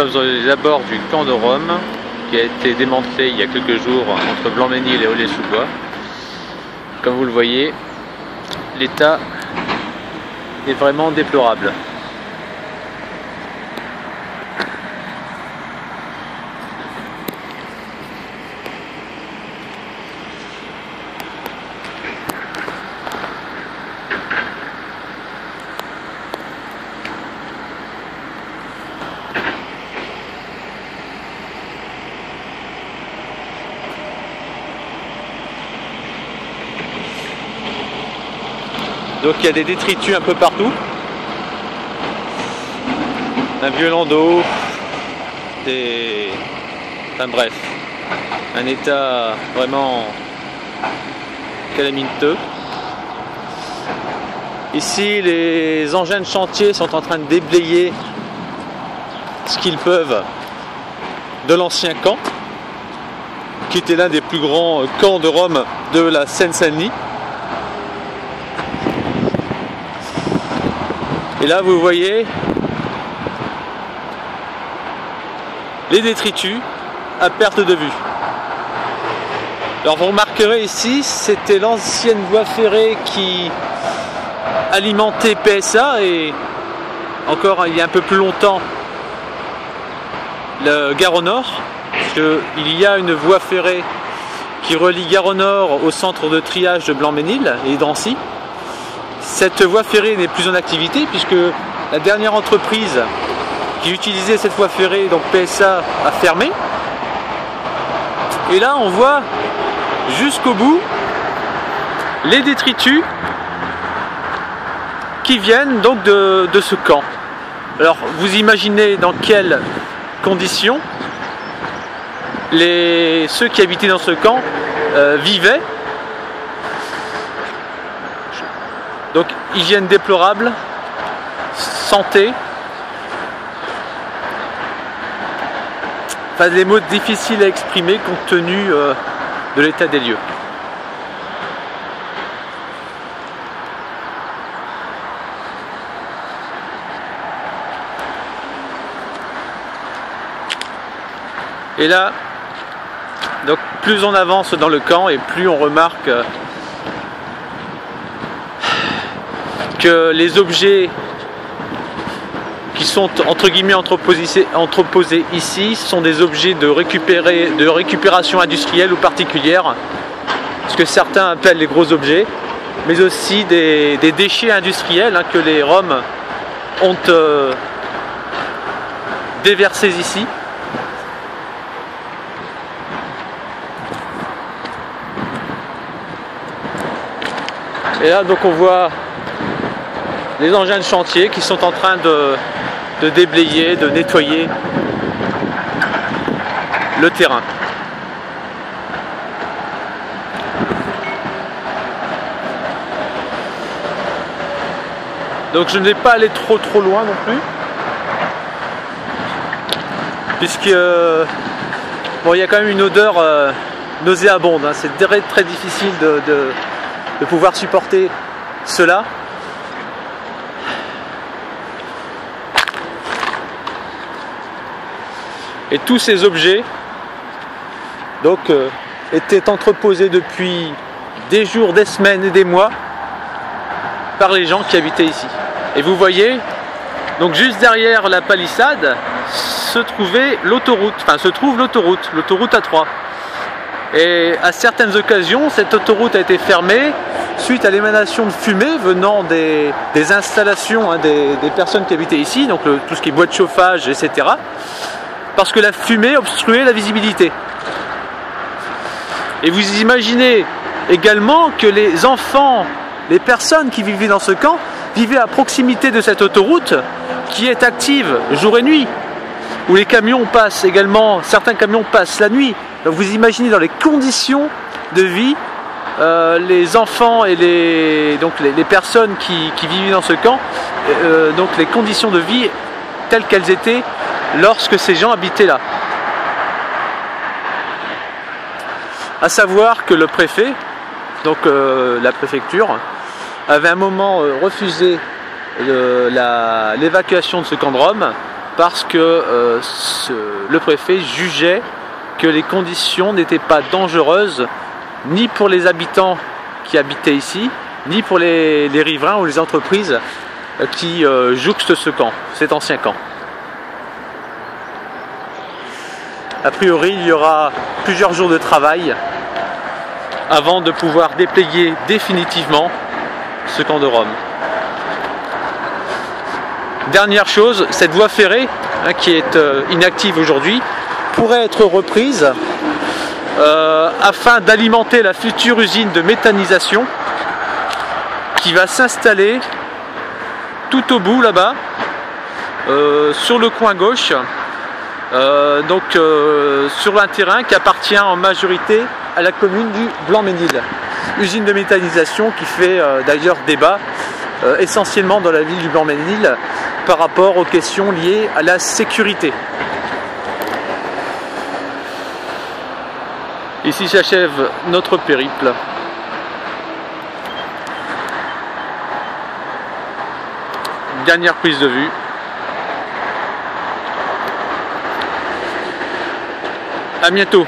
sommes sur les abords du camp de Rome qui a été démantelé il y a quelques jours entre Blanc-Mesnil et Aulnay-sous-Bois. Comme vous le voyez, l'état est vraiment déplorable. Donc il y a des détritus un peu partout, un violent d'eau, enfin bref, un état vraiment calamiteux. Ici les engins de chantier sont en train de déblayer ce qu'ils peuvent de l'ancien camp, qui était l'un des plus grands camps de Rome de la Seine-Saint-Denis. Et là, vous voyez les détritus à perte de vue. Alors vous remarquerez ici, c'était l'ancienne voie ferrée qui alimentait PSA et encore il y a un peu plus longtemps le Gare au Nord, parce qu'il y a une voie ferrée qui relie Gare au Nord au centre de triage de Blanc-Mesnil et Drancy. Cette voie ferrée n'est plus en activité puisque la dernière entreprise qui utilisait cette voie ferrée, donc PSA, a fermé. Et là on voit jusqu'au bout les détritus qui viennent donc de ce camp. Alors vous imaginez dans quelles conditions ceux qui habitaient dans ce camp vivaient. Donc hygiène déplorable, santé, enfin des mots difficiles à exprimer compte tenu de l'état des lieux. Et là, donc plus on avance dans le camp et plus on remarque que les objets qui sont entre guillemets entreposés ici sont des objets de récupération industrielle ou particulière, ce que certains appellent les gros objets, mais aussi des déchets industriels que les Roms ont déversés ici. Et là donc on voit les engins de chantier qui sont en train de déblayer, de nettoyer le terrain. Donc je ne vais pas aller trop loin non plus, puisque bon, il y a quand même une odeur nauséabonde, hein. C'est très difficile de pouvoir supporter cela. Et tous ces objets donc étaient entreposés depuis des jours, des semaines et des mois par les gens qui habitaient ici. Et vous voyez, donc juste derrière la palissade se trouve l'autoroute, l'autoroute A3. Et à certaines occasions, cette autoroute a été fermée suite à l'émanation de fumée venant des installations, des personnes qui habitaient ici, donc tout ce qui est boîte de chauffage, etc. Parce que la fumée obstruait la visibilité. Et vous imaginez également que les enfants, les personnes qui vivaient dans ce camp, vivaient à proximité de cette autoroute qui est active jour et nuit, où les camions passent également, certains camions passent la nuit. Donc vous imaginez dans les conditions de vie, les enfants et les personnes qui vivaient dans ce camp, donc les conditions de vie telles qu'elles étaient lorsque ces gens habitaient là. À savoir que le préfet, donc la préfecture, avait un moment refusé l'évacuation de ce camp de Rome parce que le préfet jugeait que les conditions n'étaient pas dangereuses ni pour les habitants qui habitaient ici, ni pour les riverains ou les entreprises qui jouxtent ce camp, cet ancien camp. A priori, il y aura plusieurs jours de travail avant de pouvoir déployer définitivement ce camp de Rome. Dernière chose, cette voie ferrée qui est inactive aujourd'hui pourrait être reprise afin d'alimenter la future usine de méthanisation qui va s'installer tout au bout là-bas, sur le coin gauche, sur un terrain qui appartient en majorité à la commune du Blanc-Mesnil. Usine de méthanisation qui fait d'ailleurs débat essentiellement dans la ville du Blanc-Mesnil par rapport aux questions liées à la sécurité. Ici s'achève notre périple. Dernière prise de vue. À bientôt.